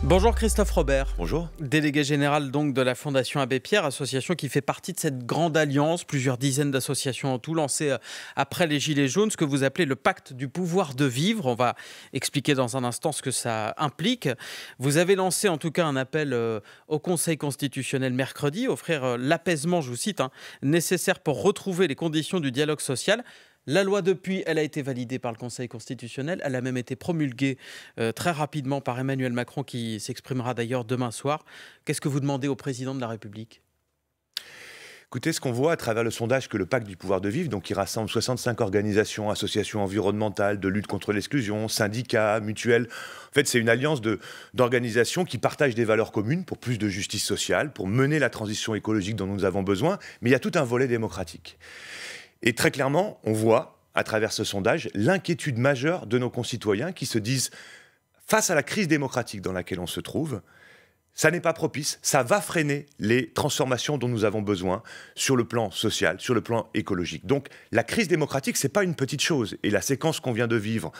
Bonjour Christophe Robert. Bonjour. Délégué général donc de la Fondation Abbé Pierre, association qui fait partie de cette grande alliance, plusieurs dizaines d'associations en tout lancées après les Gilets jaunes, ce que vous appelez le pacte du pouvoir de vivre. On va expliquer dans un instant ce que ça implique. Vous avez lancé en tout cas un appel au Conseil constitutionnel mercredi, offrir l'apaisement, je vous cite, nécessaire pour retrouver les conditions du dialogue social. La loi depuis, elle a été validée par le Conseil constitutionnel. Elle a même été promulguée très rapidement par Emmanuel Macron, qui s'exprimera d'ailleurs demain soir. Qu'est-ce que vous demandez au président de la République ? Écoutez, ce qu'on voit à travers le sondage que le pacte du pouvoir de vivre, donc qui rassemble 65 organisations, associations environnementales, de lutte contre l'exclusion, syndicats, mutuelles, en fait c'est une alliance d'organisations qui partagent des valeurs communes pour plus de justice sociale, pour mener la transition écologique dont nous avons besoin, mais il y a tout un volet démocratique. Et très clairement, on voit, à travers ce sondage, l'inquiétude majeure de nos concitoyens qui se disent, face à la crise démocratique dans laquelle on se trouve, ça n'est pas propice, ça va freiner les transformations dont nous avons besoin sur le plan social, sur le plan écologique. Donc la crise démocratique, ce n'est pas une petite chose. Et la séquence qu'on vient de vivre,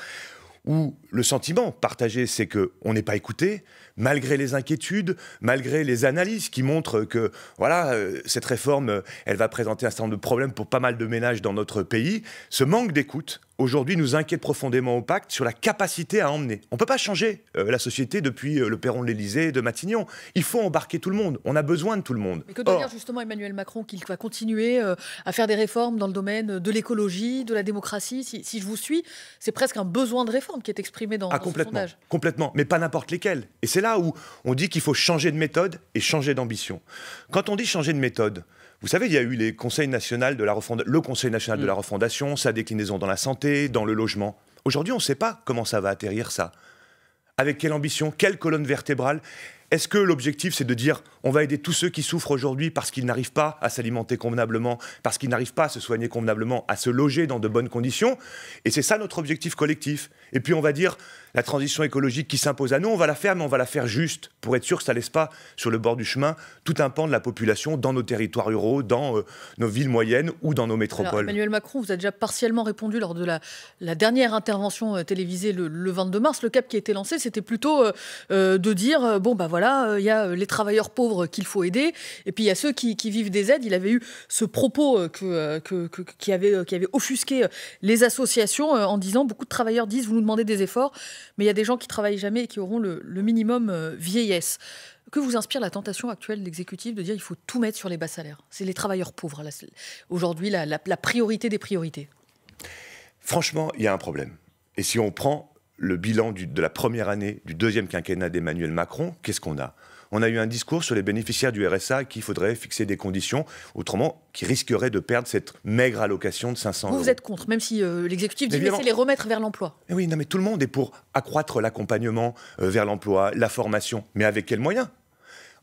où le sentiment partagé, c'est qu'on n'est pas écouté, malgré les inquiétudes, malgré les analyses qui montrent que voilà, cette réforme, elle va présenter un certain nombre de problèmes pour pas mal de ménages dans notre pays. Ce manque d'écoute, aujourd'hui, nous inquiète profondément au pacte sur la capacité à emmener. On ne peut pas changer la société depuis le perron de l'Élysée, de Matignon. Il faut embarquer tout le monde. On a besoin de tout le monde. Mais que doit dire justement Emmanuel Macron qu'il va continuer à faire des réformes dans le domaine de l'écologie, de la démocratie. Si je vous suis, c'est presque un besoin de réforme qui est exprimé dans ce sondage. Complètement, mais pas n'importe lesquels. Et c'est là où on dit qu'il faut changer de méthode et changer d'ambition. Quand on dit changer de méthode, vous savez, il y a eu le Conseil national de la refondation, sa déclinaison dans la santé, dans le logement. Aujourd'hui, on ne sait pas comment ça va atterrir, ça. Avec quelle ambition, quelle colonne vertébrale? Est-ce que l'objectif, c'est de dire on va aider tous ceux qui souffrent aujourd'hui parce qu'ils n'arrivent pas à s'alimenter convenablement, parce qu'ils n'arrivent pas à se soigner convenablement, à se loger dans de bonnes conditions? Et c'est ça notre objectif collectif. Et puis on va dire la transition écologique qui s'impose à nous, on va la faire, mais on va la faire juste, pour être sûr que ça ne laisse pas sur le bord du chemin tout un pan de la population dans nos territoires ruraux, dans nos villes moyennes ou dans nos métropoles. Alors, Emmanuel Macron vous a déjà partiellement répondu lors de la dernière intervention télévisée le 22 mars. Le cap qui a été lancé, c'était plutôt de dire bon, bah voilà, il y a les travailleurs pauvres qu'il faut aider, et puis il y a ceux qui vivent des aides. Il avait eu ce propos qui avait offusqué les associations en disant beaucoup de travailleurs disent vous nous demandez des efforts, mais il y a des gens qui travaillent jamais et qui auront le minimum vieillesse. Que vous inspire la tentation actuelle de l'exécutif de dire qu'il faut tout mettre sur les bas salaires? C'est les travailleurs pauvres, aujourd'hui, la priorité des priorités. Franchement, il y a un problème. Et si on prend le bilan de la première année du deuxième quinquennat d'Emmanuel Macron, qu'est-ce qu'on a? On a eu un discours sur les bénéficiaires du RSA qu'il faudrait fixer des conditions, autrement, qui risqueraient de perdre cette maigre allocation de 500 euros. Vous êtes contre, même si l'exécutif dit laissez les remettre vers l'emploi. Oui, non, mais tout le monde est pour accroître l'accompagnement vers l'emploi, la formation. Mais avec quels moyens?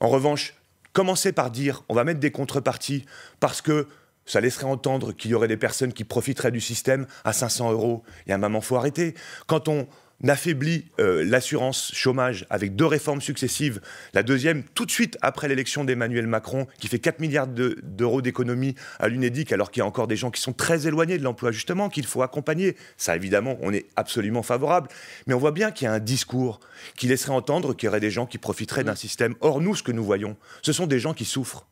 En revanche, commencer par dire on va mettre des contreparties parce que ça laisserait entendre qu'il y aurait des personnes qui profiteraient du système à 500 euros. Il y a un moment, il faut arrêter. Quand on affaiblit l'assurance chômage avec 2 réformes successives, la deuxième tout de suite après l'élection d'Emmanuel Macron, qui fait 4 milliards d'euros d'économie à l'UNEDIC, alors qu'il y a encore des gens qui sont très éloignés de l'emploi, justement, qu'il faut accompagner. Ça, évidemment, on est absolument favorable. Mais on voit bien qu'il y a un discours qui laisserait entendre qu'il y aurait des gens qui profiteraient d'un système. Or, nous, ce que nous voyons, ce sont des gens qui souffrent.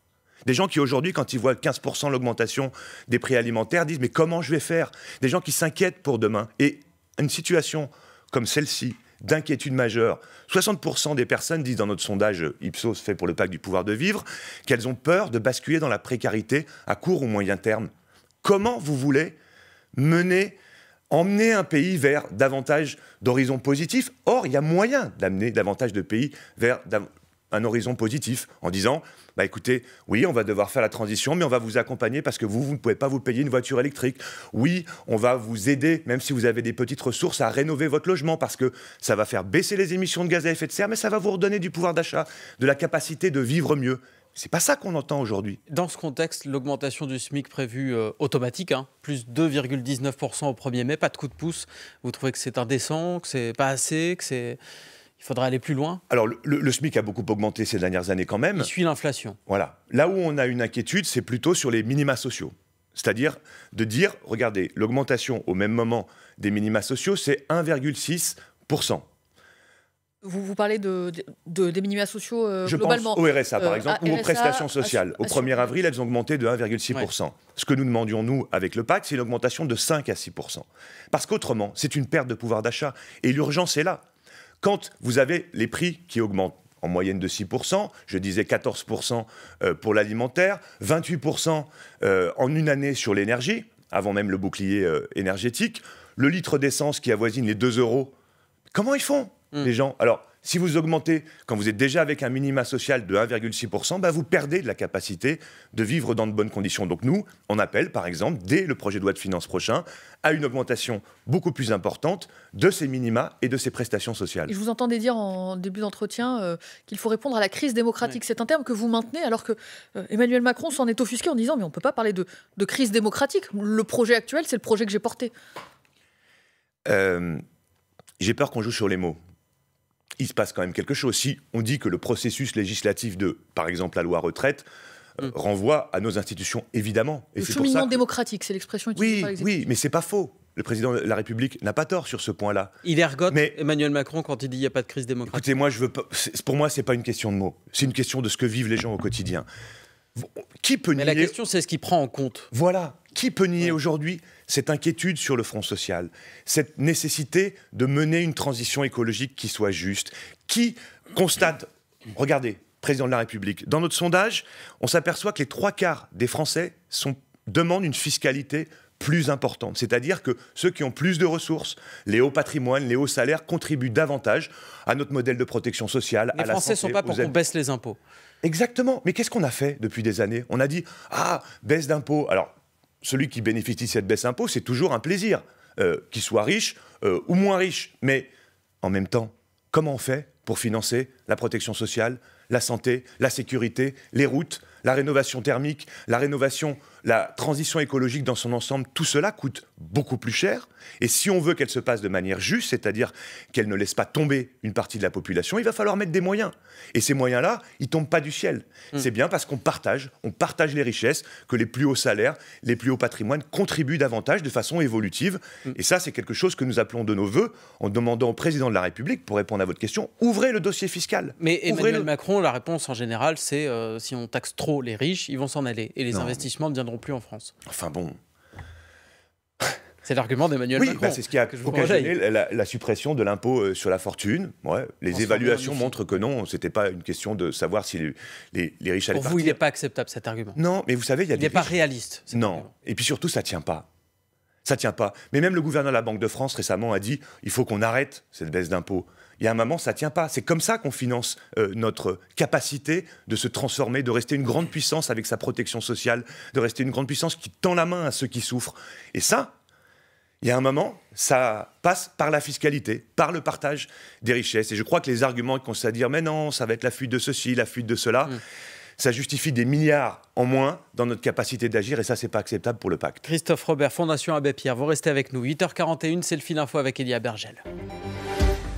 Des gens qui, aujourd'hui, quand ils voient 15% l'augmentation des prix alimentaires, disent « mais comment je vais faire ?» Des gens qui s'inquiètent pour demain. Et une situation comme celle-ci, d'inquiétude majeure, 60% des personnes disent dans notre sondage Ipsos fait pour le pacte du pouvoir de vivre qu'elles ont peur de basculer dans la précarité à court ou moyen terme. Comment vous voulez emmener un pays vers davantage d'horizons positifs? Or, il y a moyen d'amener davantage de pays vers un horizon positif en disant bah écoutez, oui, on va devoir faire la transition, mais on va vous accompagner parce que vous ne pouvez pas vous payer une voiture électrique. Oui, on va vous aider, même si vous avez des petites ressources, à rénover votre logement parce que ça va faire baisser les émissions de gaz à effet de serre, mais ça va vous redonner du pouvoir d'achat, de la capacité de vivre mieux. C'est pas ça qu'on entend aujourd'hui. Dans ce contexte, l'augmentation du SMIC prévue automatique, plus 2,19% au 1er mai, pas de coup de pouce. Vous trouvez que c'est indécent, que c'est pas assez, il faudrait aller plus loin? Alors, le SMIC a beaucoup augmenté ces dernières années quand même. Il suit l'inflation. Voilà. Là où on a une inquiétude, c'est plutôt sur les minima sociaux. C'est-à-dire de dire, regardez, l'augmentation au même moment des minima sociaux, c'est 1,6%. Vous parlez des minima sociaux Je globalement. pense au RSA, par exemple, ou aux prestations sociales. Au 1er avril, elles ont augmenté de 1,6%. Ouais. Ce que nous demandions, nous, avec le pacte, c'est une augmentation de 5 à 6%. Parce qu'autrement, c'est une perte de pouvoir d'achat. Et l'urgence est là. Quand vous avez les prix qui augmentent, en moyenne de 6%, je disais 14% pour l'alimentaire, 28% en une année sur l'énergie, avant même le bouclier énergétique, le litre d'essence qui avoisine les 2 €. Comment ils font, les gens? Alors, si vous augmentez, quand vous êtes déjà avec un minima social de 1,6%, bah vous perdez de la capacité de vivre dans de bonnes conditions. Donc nous, on appelle, par exemple, dès le projet de loi de finances prochain, à une augmentation beaucoup plus importante de ces minima et de ces prestations sociales. Et je vous entendais dire en début d'entretien qu'il faut répondre à la crise démocratique. Oui. C'est un terme que vous maintenez alors que Emmanuel Macron s'en est offusqué en disant « mais on ne peut pas parler de crise démocratique. Le projet actuel, c'est le projet que j'ai porté ». J'ai peur qu'on joue sur les mots. Il se passe quand même quelque chose. Si on dit que le processus législatif de, par exemple, la loi retraite, renvoie à nos institutions, évidemment. Et le cheminement démocratique, c'est l'expression utilisée par l'exécutif. Oui, mais c'est pas faux. Le président de la République n'a pas tort sur ce point-là. Il ergote Emmanuel Macron quand il dit qu'il n'y a pas de crise démocratique. Écoutez, moi, pour moi, c'est pas une question de mots. C'est une question de ce que vivent les gens au quotidien. Qui peut nier... Mais la question, c'est ce qu'il prend en compte. Voilà. Qui peut nier aujourd'hui cette inquiétude sur le front social, cette nécessité de mener une transition écologique qui soit juste? Qui constate, regardez, président de la République, dans notre sondage, on s'aperçoit que les 3/4 des Français demandent une fiscalité plus importante. C'est-à-dire que ceux qui ont plus de ressources, les hauts patrimoines, les hauts salaires, contribuent davantage à notre modèle de protection sociale, à la santé. Les Français ne sont pas pour qu'on baisse les impôts. Exactement. Mais qu'est-ce qu'on a fait depuis des années? On a dit, baisse d'impôts. Alors, celui qui bénéficie de cette baisse d'impôts, c'est toujours un plaisir, qu'il soit riche ou moins riche. Mais en même temps, comment on fait pour financer la protection sociale, la santé, la sécurité, les routes, la rénovation thermique, la transition écologique dans son ensemble? Tout cela coûte beaucoup plus cher. Et si on veut qu'elle se passe de manière juste, c'est-à-dire qu'elle ne laisse pas tomber une partie de la population, il va falloir mettre des moyens. Et ces moyens-là, ils ne tombent pas du ciel. C'est bien parce qu'on partage les richesses, que les plus hauts salaires, les plus hauts patrimoines contribuent davantage de façon évolutive. Et ça, c'est quelque chose que nous appelons de nos vœux en demandant au président de la République, pour répondre à votre question, ouvrez le dossier fiscal. Mais Emmanuel Macron, la réponse en général, c'est si on taxe trop les riches, ils vont s'en aller. Et les investissements ne viendront plus en France. Enfin bon... C'est l'argument d'Emmanuel Macron. Oui, c'est ce qui a occasionné la suppression de l'impôt sur la fortune. Ouais, les évaluations montrent que non, ce n'était pas une question de savoir si les riches allaient partir. Pour vous, il n'est pas acceptable cet argument. Non, mais vous savez, il y a des riches... Il n'est pas réaliste. Non, argument. Et puis surtout, ça ne tient pas. Ça ne tient pas. Mais même le gouverneur de la Banque de France récemment a dit il faut qu'on arrête cette baisse d'impôts. Il y a un moment, ça ne tient pas. C'est comme ça qu'on finance notre capacité de se transformer, de rester une grande puissance avec sa protection sociale, de rester une grande puissance qui tend la main à ceux qui souffrent. Et ça... Il y a un moment, ça passe par la fiscalité, par le partage des richesses. Et je crois que les arguments qui consistent à dire « mais non, ça va être la fuite de ceci, la fuite de cela ça justifie des milliards en moins dans notre capacité d'agir. Et ça, c'est pas acceptable pour le pacte. Christophe Robert, Fondation Abbé Pierre, vous restez avec nous. 8h41, c'est le fil info avec Elia Bergel.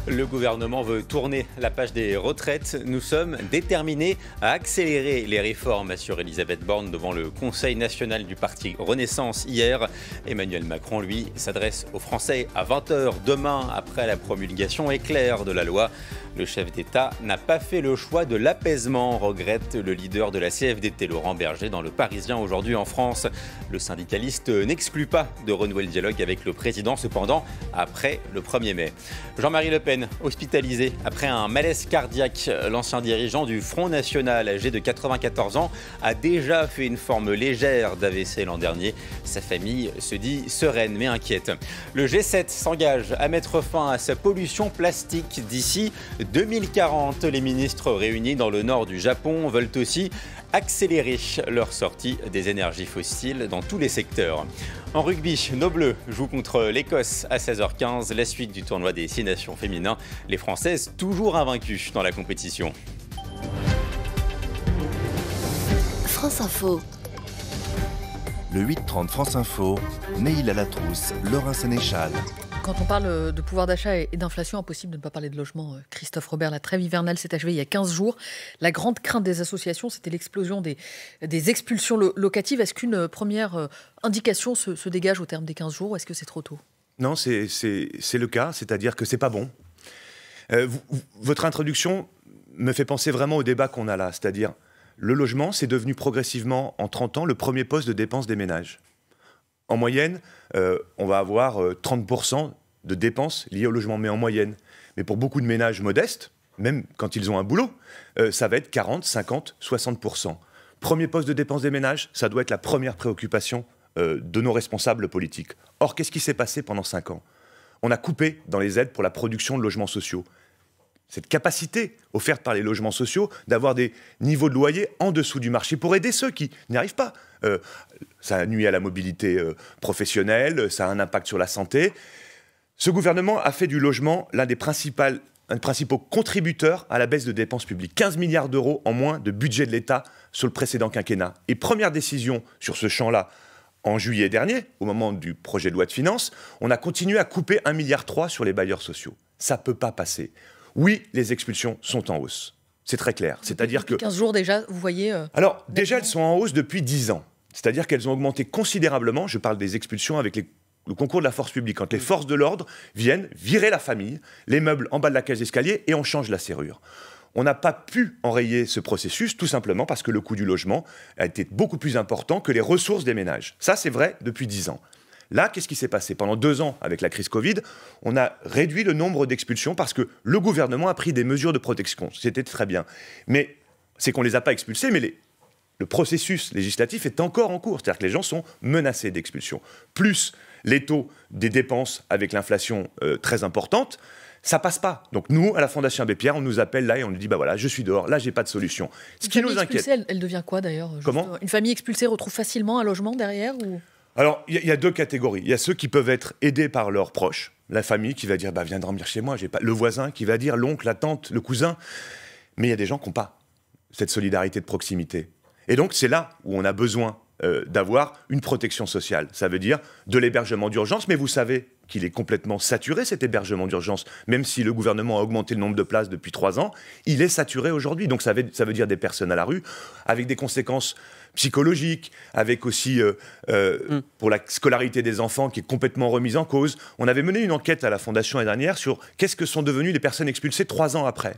Le gouvernement veut tourner la page des retraites. Nous sommes déterminés à accélérer les réformes, assure Elisabeth Borne devant le Conseil national du parti Renaissance hier. Emmanuel Macron, lui, s'adresse aux Français à 20h demain après la promulgation éclair de la loi. Le chef d'État n'a pas fait le choix de l'apaisement, regrette le leader de la CFDT, Laurent Berger, dans Le Parisien aujourd'hui en France. Le syndicaliste n'exclut pas de renouer le dialogue avec le président, cependant, après le 1er mai. Jean-Marie Le Pen, hospitalisé après un malaise cardiaque. L'ancien dirigeant du Front National, âgé de 94 ans, a déjà fait une forme légère d'AVC l'an dernier. Sa famille se dit sereine mais inquiète. Le G7 s'engage à mettre fin à sa pollution plastique d'ici 2040. Les ministres réunis dans le nord du Japon veulent aussi accélérer leur sortie des énergies fossiles dans tous les secteurs. En rugby, nos Bleus jouent contre l'Écosse à 16h15, la suite du tournoi des 6 nations féminins. Les Françaises toujours invaincues dans la compétition. France Info. Le 8h30 France Info, Neil Alatrousse, Laurent Sénéchal. Quand on parle de pouvoir d'achat et d'inflation, impossible de ne pas parler de logement. Christophe Robert, la trêve hivernale s'est achevée il y a 15 jours. La grande crainte des associations, c'était l'explosion des expulsions locatives. Est-ce qu'une première indication se dégage au terme des 15 jours ou est-ce que c'est trop tôt ? Non, c'est le cas, c'est-à-dire que c'est pas bon. Votre introduction me fait penser vraiment au débat qu'on a là, c'est-à-dire le logement, c'est devenu progressivement, en 30 ans, le premier poste de dépenses des ménages. En moyenne, on va avoir 30% de dépenses liées au logement, mais en moyenne. Mais pour beaucoup de ménages modestes, même quand ils ont un boulot, ça va être 40, 50, 60%. Premier poste de dépenses des ménages, ça doit être la première préoccupation de nos responsables politiques. Or, qu'est-ce qui s'est passé pendant 5 ans? On a coupé dans les aides pour la production de logements sociaux. Cette capacité offerte par les logements sociaux d'avoir des niveaux de loyer en dessous du marché pour aider ceux qui n'y arrivent pas. Ça nuit à la mobilité professionnelle, ça a un impact sur la santé. Ce gouvernement a fait du logement l'un des principaux contributeurs à la baisse de dépenses publiques. 15 milliards d'euros en moins de budget de l'État sur le précédent quinquennat. Et première décision sur ce champ-là, en juillet dernier, au moment du projet de loi de finances, on a continué à couper 1,3 milliard sur les bailleurs sociaux. Ça ne peut pas passer. Oui, les expulsions sont en hausse. C'est très clair. C'est-à-dire que 15 jours déjà, vous voyez... Alors, déjà, elles sont en hausse depuis 10 ans. C'est-à-dire qu'elles ont augmenté considérablement. Je parle des expulsions avec le concours de la force publique. Quand les forces de l'ordre viennent virer la famille, les meubles en bas de la cage d'escalier et on change la serrure. On n'a pas pu enrayer ce processus, tout simplement parce que le coût du logement a été beaucoup plus important que les ressources des ménages. Ça, c'est vrai depuis 10 ans. Là, qu'est-ce qui s'est passé? Pendant 2 ans, avec la crise Covid, on a réduit le nombre d'expulsions parce que le gouvernement a pris des mesures de protection. C'était très bien. Mais c'est qu'on ne les a pas expulsés, mais le processus législatif est encore en cours. C'est-à-dire que les gens sont menacés d'expulsion. Plus les taux des dépenses avec l'inflation très importante, ça passe pas. Donc nous, à la Fondation Abbé Pierre, on nous appelle là et on nous dit, bah voilà, je suis dehors, là, j'ai pas de solution. Ce qui nous inquiète. Elle devient quoi d'ailleurs? Comment? Une famille expulsée retrouve facilement un logement derrière ou... Alors, il y a 2 catégories. Il y a ceux qui peuvent être aidés par leurs proches. La famille qui va dire, bah viens dormir chez moi, j'ai pas... Le voisin qui va dire, l'oncle, la tante, le cousin. Mais il y a des gens qui n'ont pas cette solidarité de proximité. Et donc, c'est là où on a besoin d'avoir une protection sociale. Ça veut dire de l'hébergement d'urgence, mais vous savez qu'il est complètement saturé, cet hébergement d'urgence. Même si le gouvernement a augmenté le nombre de places depuis 3 ans, il est saturé aujourd'hui. Donc ça veut dire des personnes à la rue, avec des conséquences psychologiques, avec aussi, pour la scolarité des enfants, qui est complètement remise en cause. On avait mené une enquête à la Fondation l'année dernière sur qu'est-ce que sont devenues les personnes expulsées 3 ans après.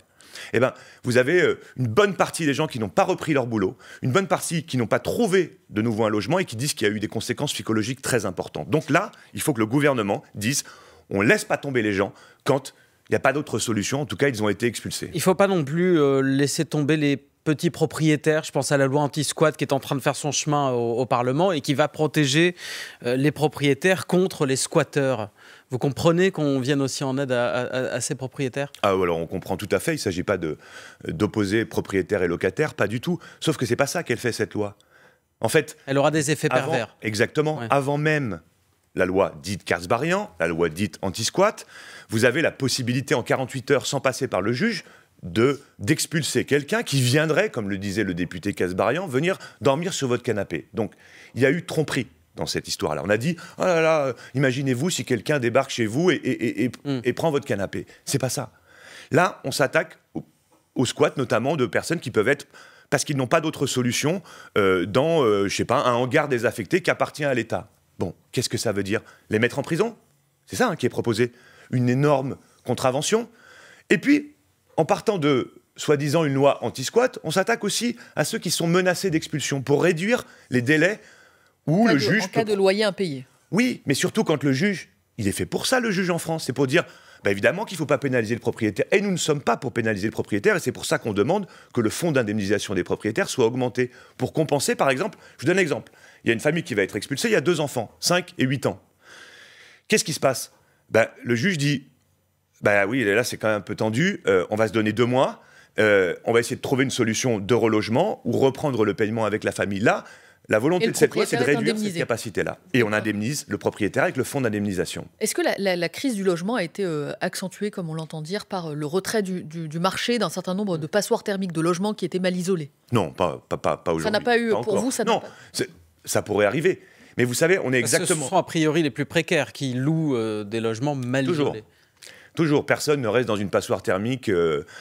Eh bien, vous avez une bonne partie des gens qui n'ont pas repris leur boulot, une bonne partie qui n'ont pas trouvé de nouveau un logement et qui disent qu'il y a eu des conséquences psychologiques très importantes. Donc là, il faut que le gouvernement dise on ne laisse pas tomber les gens quand il n'y a pas d'autre solution. En tout cas, ils ont été expulsés. Il ne faut pas non plus laisser tomber les petits propriétaires. Je pense à la loi anti-squat qui est en train de faire son chemin au Parlement et qui va protéger les propriétaires contre les squatteurs. Vous comprenez qu'on vienne aussi en aide à ces propriétaires? Ah, alors on comprend tout à fait. Il ne s'agit pas d'opposer propriétaires et locataires, pas du tout. Sauf que ce n'est pas ça qu'elle fait, cette loi. En fait, elle aura des effets pervers. Exactement. Ouais. Avant même la loi dite Kasbarian, la loi dite anti-squat, vous avez la possibilité en 48 heures, sans passer par le juge, d'expulser quelqu'un qui viendrait, comme le disait le député Kasbarian, venir dormir sur votre canapé. Donc, il y a eu tromperie dans cette histoire-là. On a dit, oh là là, imaginez-vous si quelqu'un débarque chez vous et prend votre canapé. C'est pas ça. Là, on s'attaque au squat, notamment de personnes qui peuvent être, parce qu'ils n'ont pas d'autre solution, dans, je sais pas, un hangar désaffecté qui appartient à l'État. Bon, qu'est-ce que ça veut dire? Les mettre en prison? C'est ça qui est proposé. Une énorme contravention. Et puis, en partant de, soi-disant, une loi anti-squat, on s'attaque aussi à ceux qui sont menacés d'expulsion pour réduire les délais où le juge... En cas de loyer impayé. Oui, mais surtout quand le juge... Il est fait pour ça, le juge en France. C'est pour dire, bah évidemment qu'il ne faut pas pénaliser le propriétaire. Et nous ne sommes pas pour pénaliser le propriétaire. Et c'est pour ça qu'on demande que le fonds d'indemnisation des propriétaires soit augmenté. Pour compenser, par exemple... Je vous donne un exemple. Il y a une famille qui va être expulsée, il y a 2 enfants, 5 et 8 ans. Qu'est-ce qui se passe? Le juge dit... Bah oui, là c'est quand même un peu tendu, on va se donner 2 mois, on va essayer de trouver une solution de relogement ou reprendre le paiement avec la famille. Là, la volonté de cette loi, c'est de réduire cette capacité-là. Et on indemnise le propriétaire avec le fonds d'indemnisation. Est-ce que la crise du logement a été accentuée, comme on l'entend dire, par le retrait du marché d'un certain nombre de passoires thermiques de logements qui étaient mal isolés? Non, pas aujourd'hui. Ça n'a pas eu, pour vous, ça n'a pas... Non, ça pourrait arriver. Mais vous savez, on est exactement... Ce sont a priori les plus précaires qui louent des logements mal isolés. Toujours, personne ne reste dans une passoire thermique.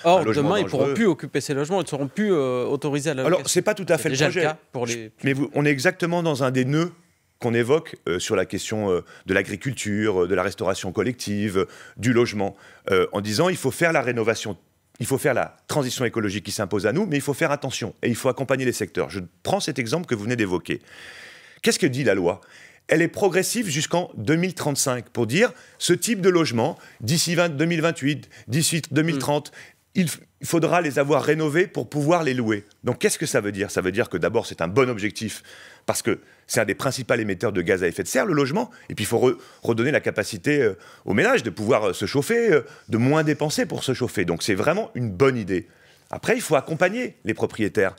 Or, demain, ils ne pourront plus occuper ces logements, ils ne seront plus autorisés à la location. Alors, ce n'est pas tout à fait le projet. Déjà le cas pour les... Mais on est exactement dans un des nœuds qu'on évoque sur la question de l'agriculture, de la restauration collective, du logement, en disant il faut faire la rénovation, il faut faire la transition écologique qui s'impose à nous, mais il faut faire attention et il faut accompagner les secteurs. Je prends cet exemple que vous venez d'évoquer. Qu'est-ce que dit la loi ? Elle est progressive jusqu'en 2035 pour dire ce type de logement, d'ici 2028, d'ici 2030, il faudra les avoir rénovés pour pouvoir les louer. Donc qu'est-ce que ça veut dire ? Ça veut dire que d'abord c'est un bon objectif parce que c'est un des principaux émetteurs de gaz à effet de serre, le logement, et puis il faut redonner la capacité aux ménages de pouvoir se chauffer, de moins dépenser pour se chauffer. Donc c'est vraiment une bonne idée. Après, il faut accompagner les propriétaires.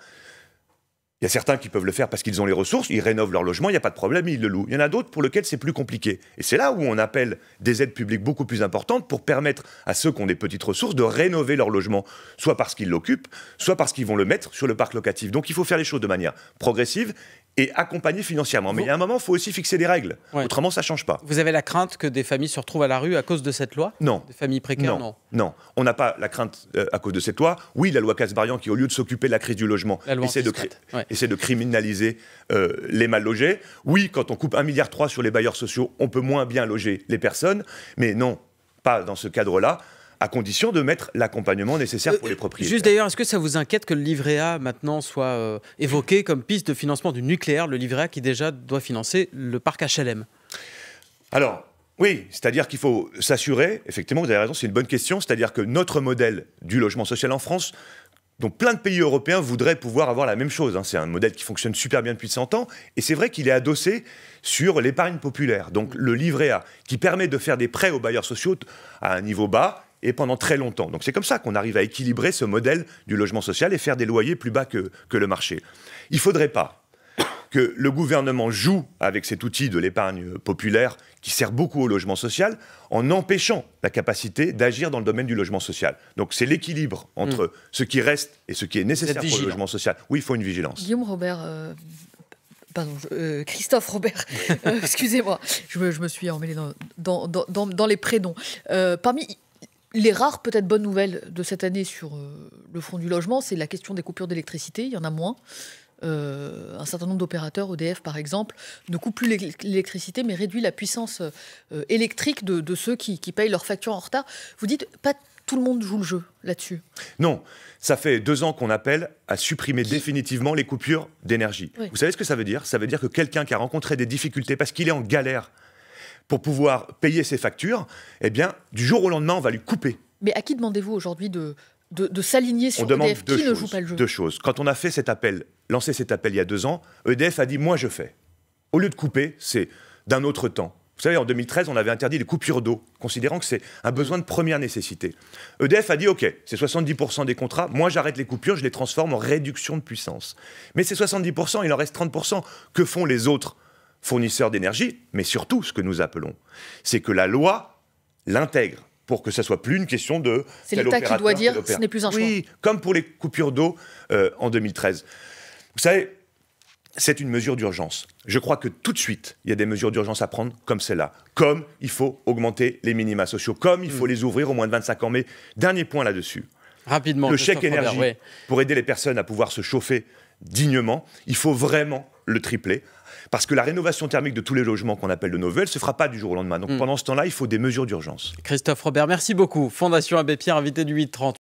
Il y a certains qui peuvent le faire parce qu'ils ont les ressources, ils rénovent leur logement, il n'y a pas de problème, ils le louent. Il y en a d'autres pour lesquels c'est plus compliqué. Et c'est là où on appelle des aides publiques beaucoup plus importantes pour permettre à ceux qui ont des petites ressources de rénover leur logement, soit parce qu'ils l'occupent, soit parce qu'ils vont le mettre sur le parc locatif. Donc il faut faire les choses de manière progressive et accompagner financièrement. Mais il y a un moment, il faut aussi fixer des règles. Ouais. Autrement, ça ne change pas. Vous avez la crainte que des familles se retrouvent à la rue à cause de cette loi ? Non. Des familles précaires ? Non. On n'a pas la crainte à cause de cette loi. Oui, la loi Kasbarian qui, au lieu de s'occuper de la crise du logement, essaie de criminaliser les mal logés. Oui, quand on coupe 1,3 milliard sur les bailleurs sociaux, on peut moins bien loger les personnes. Mais non, pas dans ce cadre-là, à condition de mettre l'accompagnement nécessaire pour les propriétaires. Juste d'ailleurs, est-ce que ça vous inquiète que le livret A maintenant soit évoqué comme piste de financement du nucléaire, le livret A qui déjà doit financer le parc HLM ? Alors, oui, c'est-à-dire qu'il faut s'assurer, effectivement, vous avez raison, c'est une bonne question, c'est-à-dire que notre modèle du logement social en France, dont plein de pays européens voudraient pouvoir avoir la même chose. C'est un modèle qui fonctionne super bien depuis 100 ans, et c'est vrai qu'il est adossé sur l'épargne populaire, donc le livret A, qui permet de faire des prêts aux bailleurs sociaux à un niveau bas, et pendant très longtemps. Donc c'est comme ça qu'on arrive à équilibrer ce modèle du logement social et faire des loyers plus bas que le marché. Il ne faudrait pas que le gouvernement joue avec cet outil de l'épargne populaire qui sert beaucoup au logement social en empêchant la capacité d'agir dans le domaine du logement social. Donc c'est l'équilibre entre ce qui reste et ce qui est nécessaire pour le logement social. Oui, il faut une vigilance. Guillaume Robert... Christophe Robert, excusez-moi, je me suis emmêlée dans les prénoms. Parmi les rares peut-être bonnes nouvelles de cette année sur le front du logement, c'est la question des coupures d'électricité. Il y en a moins. Un certain nombre d'opérateurs, EDF par exemple, ne coupe plus l'électricité, mais réduit la puissance électrique de ceux qui payent leurs factures en retard. Vous dites, pas tout le monde joue le jeu là-dessus ? Non, ça fait 2 ans qu'on appelle à supprimer définitivement les coupures d'énergie. Oui. Vous savez ce que ça veut dire ? Ça veut dire que quelqu'un qui a rencontré des difficultés parce qu'il est en galère pour pouvoir payer ses factures, eh bien, du jour au lendemain, on va lui couper. Mais à qui demandez-vous aujourd'hui de s'aligner sur EDF ? Qui ne joue pas le jeu ? 2 choses. Quand on a fait cet appel, lancé cet appel il y a 2 ans, EDF a dit « moi je fais ». Au lieu de couper, c'est d'un autre temps. Vous savez, en 2013, on avait interdit les coupures d'eau, considérant que c'est un besoin de première nécessité. EDF a dit « ok, c'est 70% des contrats, moi j'arrête les coupures, je les transforme en réduction de puissance ». Mais ces 70%, il en reste 30%. Que font les autres fournisseurs d'énergie? Mais surtout, ce que nous appelons, c'est que la loi l'intègre pour que ça soit plus une question de... C'est l'État qui doit dire ce n'est plus un choix. Oui, comme pour les coupures d'eau en 2013. Vous savez, c'est une mesure d'urgence. Je crois que tout de suite, il y a des mesures d'urgence à prendre comme celle-là. Comme il faut augmenter les minima sociaux, comme il faut les ouvrir aux moins de 25 ans. Mais dernier point là-dessus. Rapidement. Le chèque énergie, pour aider les personnes à pouvoir se chauffer dignement, il faut vraiment le tripler. Parce que la rénovation thermique de tous les logements qu'on appelle de nos vœux, elle ne se fera pas du jour au lendemain. Donc pendant ce temps-là, il faut des mesures d'urgence. Christophe Robert, merci beaucoup. Fondation Abbé Pierre, invité du 8h30.